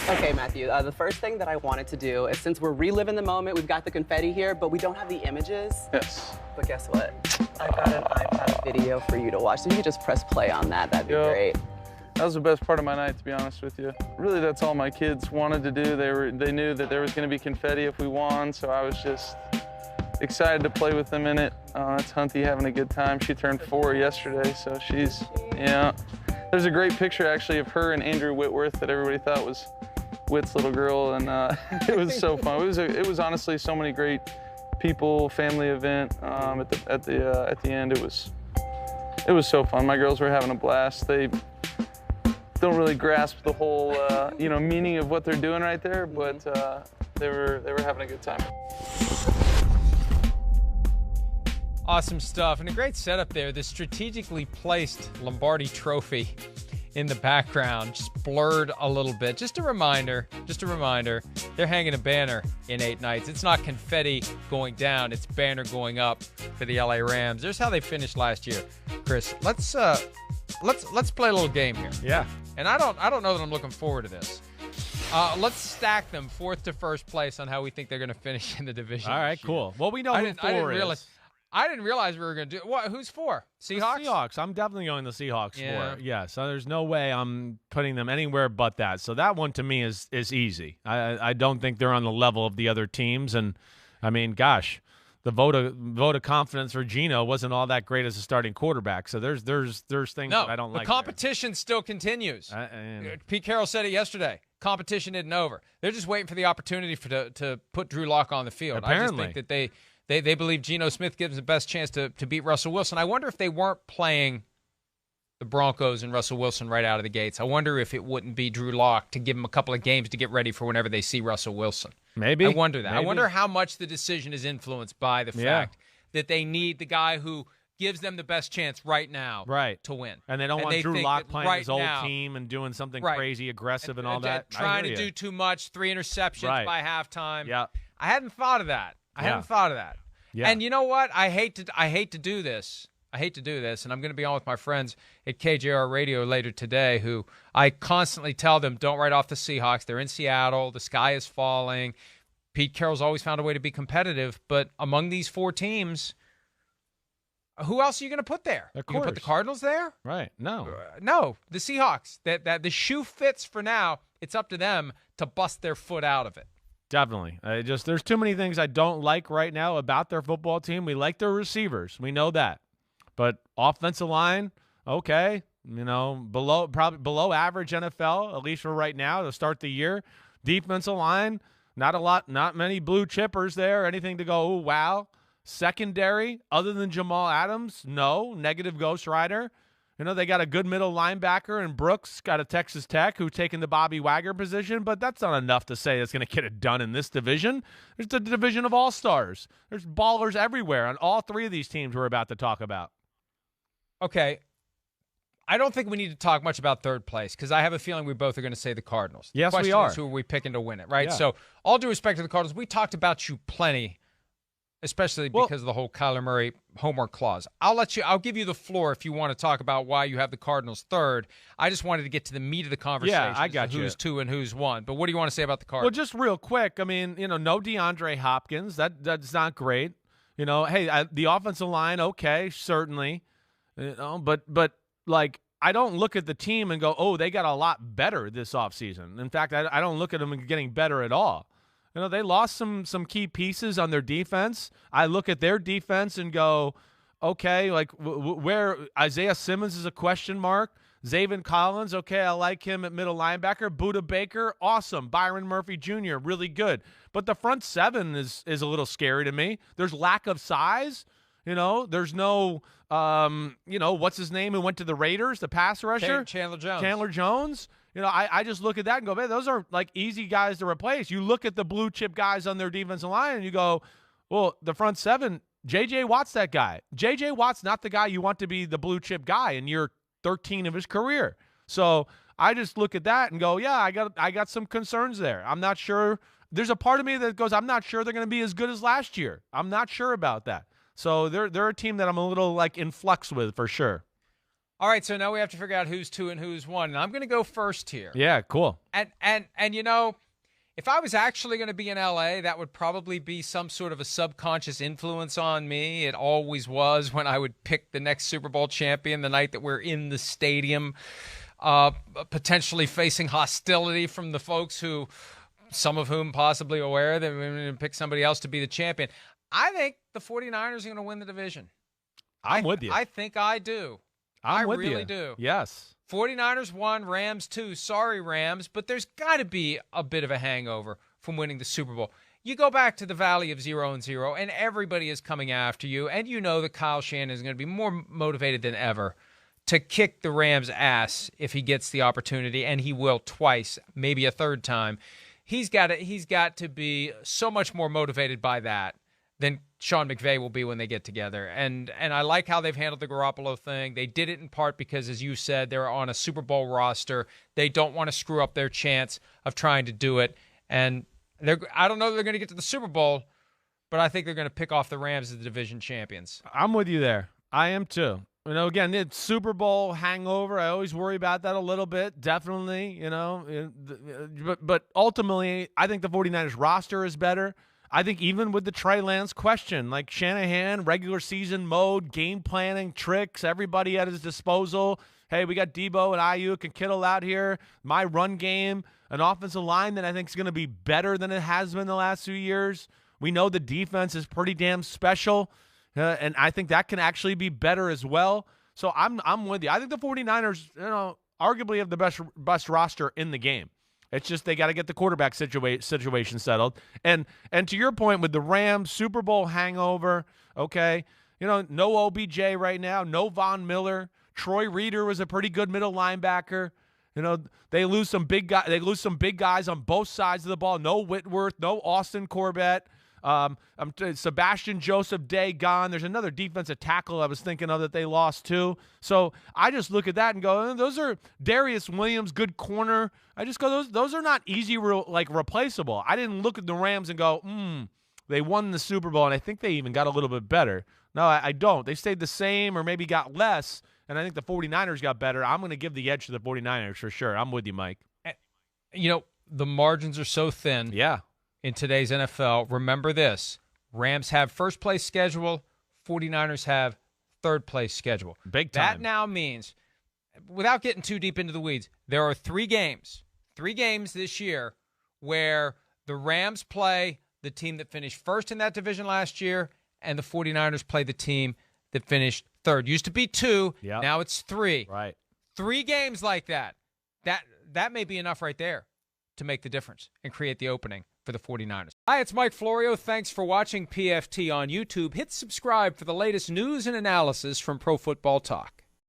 Okay, Matthew, the first thing that I wanted to do is, since we're reliving the moment, we've got the confetti here, but we don't have the images. Yes. But guess what? I got an iPad video for you to watch, so you could just press play on that. That'd be great. That was the best part of my night, to be honest with you. Really, that's all my kids wanted to do. They knew that there was going to be confetti if we won, so I was just excited to play with them in it. That's Hunty having a good time. She turned 4 yesterday, so she's, yeah. There's a great picture, actually, of her and Andrew Whitworth that everybody thought was Whit's little girl, and it was so fun. It was honestly so many great people, family event. At the end, it was so fun. My girls were having a blast. They don't really grasp the whole meaning of what they're doing right there, but they were having a good time. Awesome stuff, and a great setup there. The strategically placed Lombardi Trophy in the background, just blurred a little bit. Just a reminder, they're hanging a banner in 8 nights. It's not confetti going down, it's banner going up for the LA Rams. There's how they finished last year. Chris, let's play a little game here. Yeah. And I don't know that I'm looking forward to this. Let's stack them 4th to 1st place on how we think they're going to finish in the division. All right, cool. Well, we know who 4 is. I didn't realize we were going to do what? Who's 4? Seahawks? The Seahawks. I'm definitely going the Seahawks 4. Yeah, so there's no way I'm putting them anywhere but that. So that one to me is easy. I don't think they're on the level of the other teams. And, I mean, gosh, the vote of confidence for Geno wasn't all that great as a starting quarterback. So there's things that I don't like. The competition still continues. Pete Carroll said it yesterday. Competition isn't over. They're just waiting for the opportunity to put Drew Lock on the field. Apparently. I just think that they believe Geno Smith gives them the best chance to beat Russell Wilson. I wonder if they weren't playing the Broncos and Russell Wilson right out of the gates. I wonder if it wouldn't be Drew Lock to give them a couple of games to get ready for whenever they see Russell Wilson. Maybe. I wonder that. Maybe. I wonder how much the decision is influenced by the fact that they need the guy who gives them the best chance right now to win. And they don't want Drew Lock playing his old team and doing something crazy aggressive and all that. Trying to do too much, 3 interceptions by halftime. Yeah. I hadn't thought of that. Yeah. And you know what? I hate to do this. And I'm going to be on with my friends at KJR Radio later today, who I constantly tell them, don't write off the Seahawks. They're in Seattle. The sky is falling. Pete Carroll's always found a way to be competitive. But among these 4 teams, who else are you going to put there? Of course. You going to put the Cardinals there? Right. No. No, the Seahawks. That the shoe fits for now. It's up to them to bust their foot out of it. Definitely. There's too many things I don't like right now about their football team. We like their receivers. We know that. But offensive line, okay, probably below average NFL, at least for right now to start the year. Defensive line, not many blue chippers there, anything to go, oh, wow. Secondary, other than Jamal Adams, no, negative Ghost Rider. They got a good middle linebacker, and Brooks got a Texas Tech who's taking the Bobby Wagner position, but that's not enough to say it's going to get it done in this division. There's the division of all-stars. There's ballers everywhere on all 3 of these teams we're about to talk about. Okay. I don't think we need to talk much about 3rd place because I have a feeling we both are going to say the Cardinals. Yes, the we are. Question is, who are we picking to win it, right? Yeah. So all due respect to the Cardinals, we talked about you plenty, especially because of the whole Kyler Murray homework clause. I'll give you the floor if you want to talk about why you have the Cardinals 3rd. I just wanted to get to the meat of the conversation. Yeah, I got you. Who's 2 and who's 1. But what do you want to say about the Cardinals? Well, just real quick, I mean, no DeAndre Hopkins. That's not great. Hey, the offensive line, okay, certainly. But like, I don't look at the team and go, oh, they got a lot better this offseason. In fact, I don't look at them getting better at all. They lost some key pieces on their defense. I look at their defense and go, okay, like where Isaiah Simmons is a question mark. Zaven Collins, okay, I like him at middle linebacker. Budda Baker, awesome. Byron Murphy Jr., really good. But the front 7 is a little scary to me. There's lack of size. There's no, what's his name who went to the Raiders, the pass rusher? Chandler Jones. Chandler Jones. I just look at that and go, man, those are like easy guys to replace. You look at the blue chip guys on their defensive line and you go, well, the front 7, J.J. Watt's that guy. J.J. Watt's not the guy you want to be the blue chip guy in year 13 of his career. So I just look at that and go, yeah, I got some concerns there. I'm not sure. There's a part of me that goes, I'm not sure they're going to be as good as last year. I'm not sure about that. So they're a team that I'm a little like in flux with for sure. All right, so now we have to figure out who's 2 and who's 1. And I'm going to go first here. Yeah, cool. And you know, if I was actually going to be in LA, that would probably be some sort of a subconscious influence on me. It always was when I would pick the next Super Bowl champion the night that we're in the stadium, potentially facing hostility from the folks who, some of whom possibly aware that we're going to pick somebody else to be the champion. I think the 49ers are going to win the division. I'm with you. I think I do. I really do. Yes. 49ers 1, Rams 2. Sorry, Rams, but there's got to be a bit of a hangover from winning the Super Bowl. You go back to the Valley of 0-0, and everybody is coming after you, and you know that Kyle Shanahan is going to be more motivated than ever to kick the Rams' ass if he gets the opportunity, and he will twice, maybe a third time. He's got to be so much more motivated by that than Sean McVay will be when they get together. And I like how they've handled the Garoppolo thing. They did it in part because, as you said, they're on a Super Bowl roster. They don't want to screw up their chance of trying to do it. And I don't know that they're going to get to the Super Bowl, but I think they're going to pick off the Rams as the division champions. I'm with you there. I am too. You know, again, it's Super Bowl hangover. I always worry about that a little bit, definitely, you know. But ultimately, I think the 49ers roster is better. I think even with the Trey Lance question, like Shanahan, regular season mode, game planning, tricks, everybody at his disposal. Hey, we got Debo and Ayuk and Kittle out here. My run game, an offensive line that I think is going to be better than it has been the last few years. We know the defense is pretty damn special, and I think that can actually be better as well. So I'm with you. I think the 49ers, you know, arguably have the best roster in the game. It's just they got to get the quarterback situation settled. And to your point with the Rams, Super Bowl hangover, okay, you know, no OBJ right now, no Von Miller. Troy Reeder was a pretty good middle linebacker. You know, they lose some big guys on both sides of the ball. No Whitworth, no Austin Corbett. Sebastian Joseph Day gone. There's another defensive tackle I was thinking of that they lost too. So I just look at that and go, those are Darius Williams, good corner. I just go, those are not easy, replaceable. I didn't look at the Rams and go, they won the Super Bowl, and I think they even got a little bit better. No, I don't. They stayed the same or maybe got less, and I think the 49ers got better. I'm going to give the edge to the 49ers for sure. I'm with you, Mike. You know, the margins are so thin. Yeah. In today's NFL, remember this. Rams have first-place schedule. 49ers have third-place schedule. Big time. That now means, without getting too deep into the weeds, there are three games this year where the Rams play the team that finished first in that division last year, and the 49ers play the team that finished third. Used to be 2. Yep. Now it's 3. Right. 3 games like that. That may be enough right there to make the difference and create the opening for the 49ers. Hi, it's Mike Florio. Thanks for watching PFT on YouTube. Hit subscribe for the latest news and analysis from Pro Football Talk.